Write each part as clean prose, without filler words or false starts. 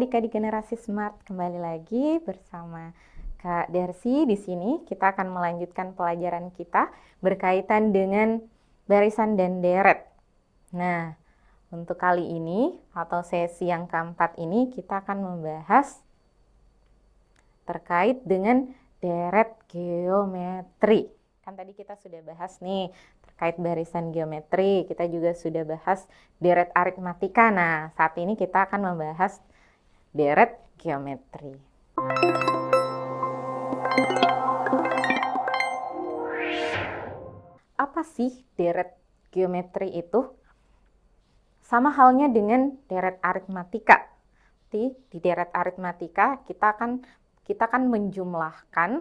adik-adik generasi smart, kembali lagi bersama Kak Darsi. Di sini kita akan melanjutkan pelajaran kita berkaitan dengan barisan dan deret. Nah, untuk kali ini atau sesi yang keempat ini kita akan membahas terkait dengan deret geometri. Kan tadi kita sudah bahas nih terkait barisan geometri, kita juga sudah bahas deret aritmatika. Nah, saat ini kita akan membahas deret geometri. Apa sih deret geometri itu? Sama halnya dengan deret aritmatika. Di deret aritmatika kita akan menjumlahkan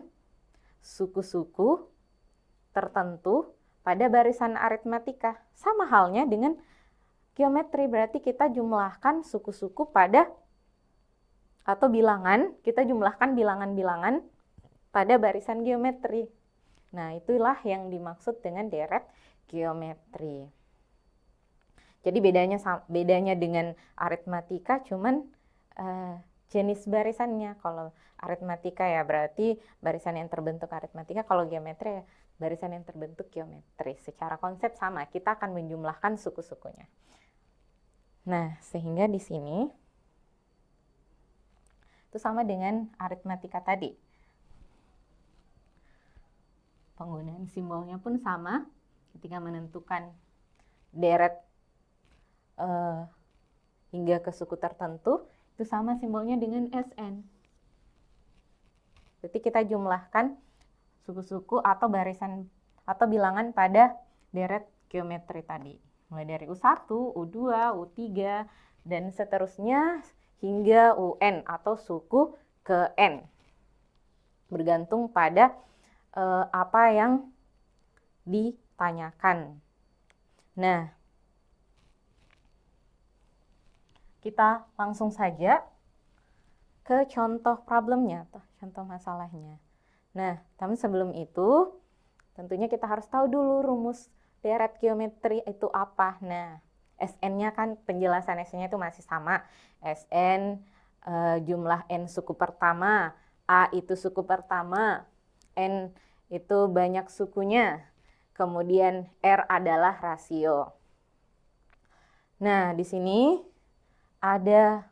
suku-suku tertentu pada barisan aritmatika. Sama halnya dengan geometri, berarti kita jumlahkan suku-suku pada atau bilangan, kita jumlahkan bilangan-bilangan pada barisan geometri. Nah, itulah yang dimaksud dengan deret geometri. Jadi bedanya dengan aritmatika cuman jenis barisannya. Kalau aritmatika ya berarti barisan yang terbentuk aritmatika, kalau geometri ya barisan yang terbentuk geometri. Secara konsep sama, kita akan menjumlahkan suku-sukunya. Nah, sehingga di sini itu sama dengan aritmatika tadi. Penggunaan simbolnya pun sama ketika menentukan deret hingga ke suku tertentu, itu sama simbolnya dengan SN. Berarti kita jumlahkan suku-suku atau barisan atau bilangan pada deret geometri tadi. Mulai dari U1, U2, U3, dan seterusnya hingga UN atau suku ke N. Bergantung pada apa yang ditanyakan. Nah, kita langsung saja ke contoh problemnya, atau contoh masalahnya. Nah, tapi sebelum itu, tentunya kita harus tahu dulu rumus deret geometri itu apa. Nah, SN-nya kan penjelasan SN-nya itu masih sama. SN jumlah N suku pertama, A itu suku pertama, N itu banyak sukunya, kemudian R adalah rasio. Nah, di sini ada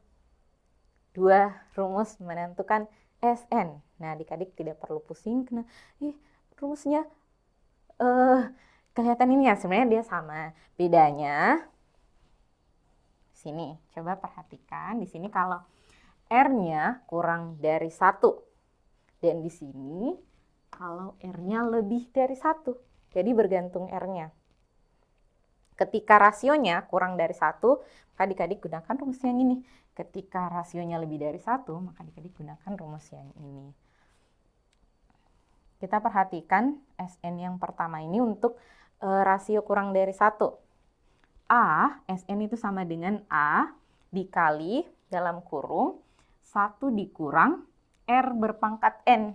dua rumus menentukan SN. Nah, adik-adik tidak perlu pusing karena rumusnya kelihatan ini ya, sebenarnya dia sama. Bedanya sini, coba perhatikan di sini kalau R-nya kurang dari 1. Dan di sini kalau R-nya lebih dari 1. Jadi bergantung R-nya. Ketika rasionya kurang dari 1, maka adik-adik gunakan rumus yang ini. Ketika rasionya lebih dari 1, maka adik-adik gunakan rumus yang ini. Kita perhatikan SN yang pertama ini untuk rasio kurang dari 1. A, SN itu sama dengan A dikali dalam kurung 1 dikurang R berpangkat N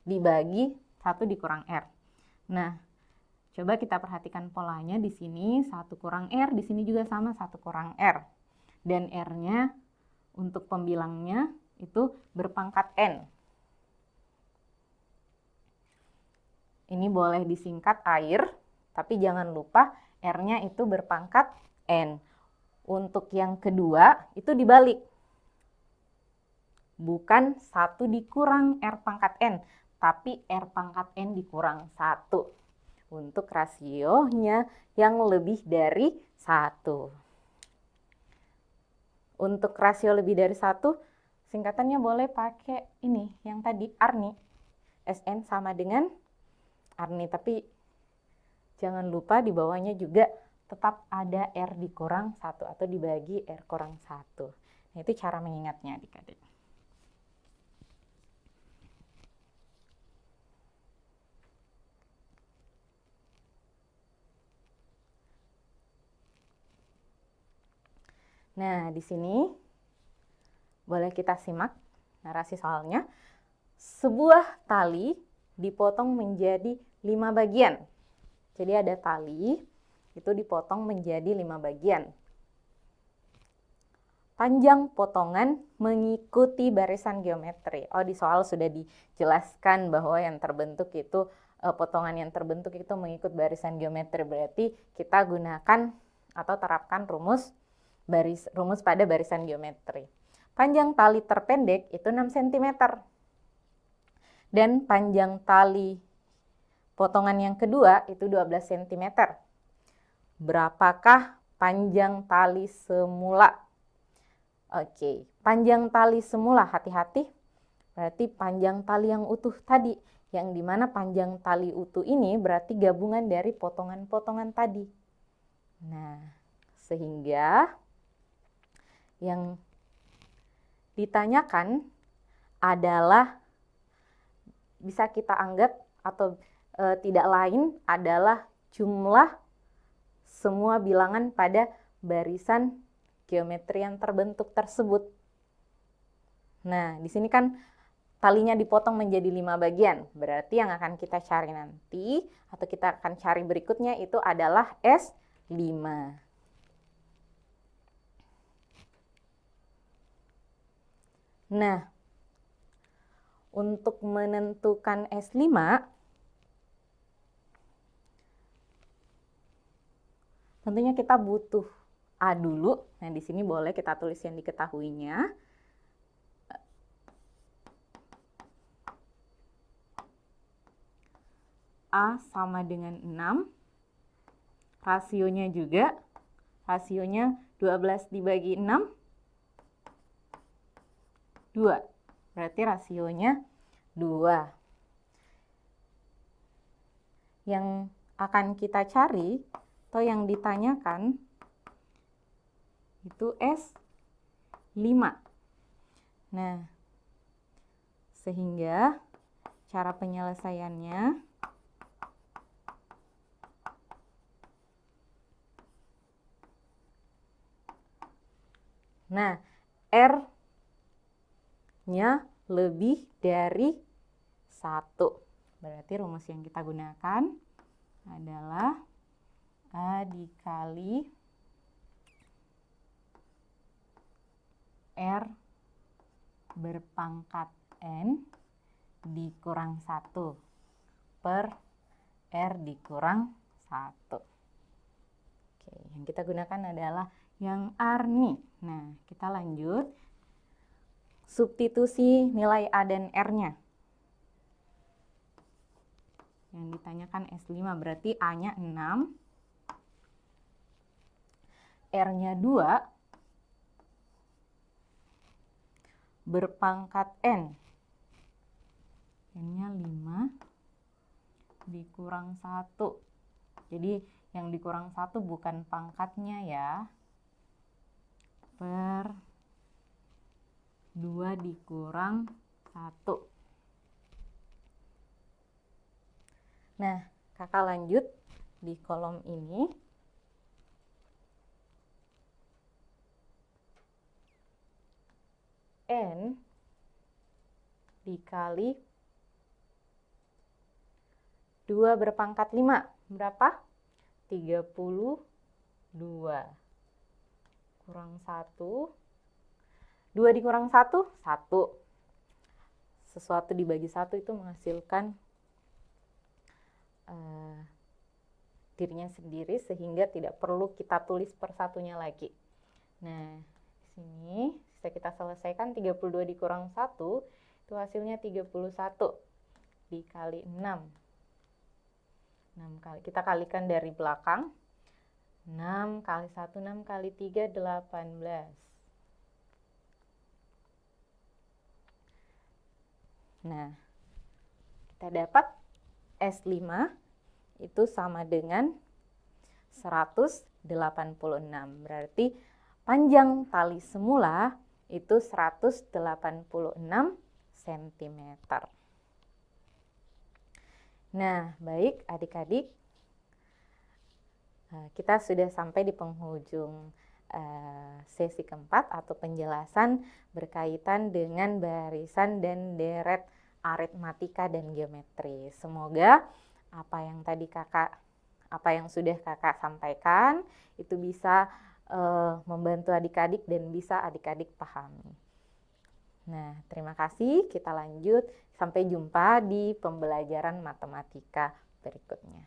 dibagi 1 dikurang R. Nah, coba kita perhatikan polanya di sini 1 kurang R, di sini juga sama 1 kurang R. Dan R-nya untuk pembilangnya itu berpangkat N. Ini boleh disingkat air, tapi jangan lupa R-nya itu berpangkat N. Untuk yang kedua itu dibalik. Bukan 1 dikurang R pangkat N, tapi R pangkat N dikurang 1. Untuk rasionya yang lebih dari 1. Untuk rasio lebih dari 1, singkatannya boleh pakai ini, yang tadi, Arni. SN sama dengan Arni, tapi jangan lupa di bawahnya juga tetap ada R dikurang 1 atau dibagi R kurang 1. Nah, itu cara mengingatnya adik-adik. Nah, di sini boleh kita simak narasi soalnya. Sebuah tali dipotong menjadi 5 bagian. Jadi ada tali, itu dipotong menjadi 5 bagian. panjang potongan mengikuti barisan geometri. Oh, di soal sudah dijelaskan bahwa yang terbentuk itu potongan yang terbentuk itu mengikut barisan geometri. Berarti kita gunakan atau terapkan rumus pada barisan geometri. Panjang tali terpendek itu 6 cm. Dan panjang tali potongan yang kedua itu 12 cm. Berapakah panjang tali semula? Oke, panjang tali semula, hati-hati. Berarti panjang tali yang utuh tadi. Yang dimana panjang tali utuh ini berarti gabungan dari potongan-potongan tadi. Nah, sehingga yang ditanyakan adalah bisa kita anggap atau tidak lain adalah jumlah semua bilangan pada barisan geometri yang terbentuk tersebut. Nah, di sini kan talinya dipotong menjadi 5 bagian. Berarti yang akan kita cari nanti atau kita akan cari berikutnya itu adalah S5. Nah, untuk menentukan S5, tentunya kita butuh A dulu. Nah, di sini boleh kita tulis yang diketahuinya. A sama dengan 6. Rasionya juga. Rasionya 12 dibagi 6. 2. Berarti rasionya 2. Yang akan kita cari atau yang ditanyakan itu S5. Nah, sehingga cara penyelesaiannya R-nya lebih dari 1. Berarti rumus yang kita gunakan adalah A dikali R berpangkat N dikurang 1 per R dikurang 1. Oke, yang kita gunakan adalah yang R nih. Nah, kita lanjut. Substitusi nilai A dan R-nya. Yang ditanyakan S5 berarti A-nya 6. R-nya 2. Berpangkat N. N-nya 5 dikurang 1. Jadi yang dikurang 1 bukan pangkatnya ya. Per 2 dikurang 1. Nah, kakak lanjut di kolom ini. N dikali 2 berpangkat 5. Berapa? 32. Kurang 1. 2 dikurang 1, 1. Sesuatu dibagi 1 itu menghasilkan dirinya sendiri sehingga tidak perlu kita tulis persatunya lagi. Nah, di sini bisa kita selesaikan 32 dikurang 1 itu hasilnya 31 dikali 6. 6 kali. Kita kalikan dari belakang. 6 kali 1, 6 kali 3, 18. Nah, kita dapat S5 itu sama dengan 186. Berarti panjang tali semula itu 186 cm. Nah, baik adik-adik, kita sudah sampai di penghujung sesi keempat atau penjelasan berkaitan dengan barisan dan deret aritmatika dan geometri. Semoga apa yang sudah kakak sampaikan itu bisa membantu adik-adik dan bisa adik-adik pahami. Nah, terima kasih. Kita lanjut. Sampai jumpa di pembelajaran matematika berikutnya.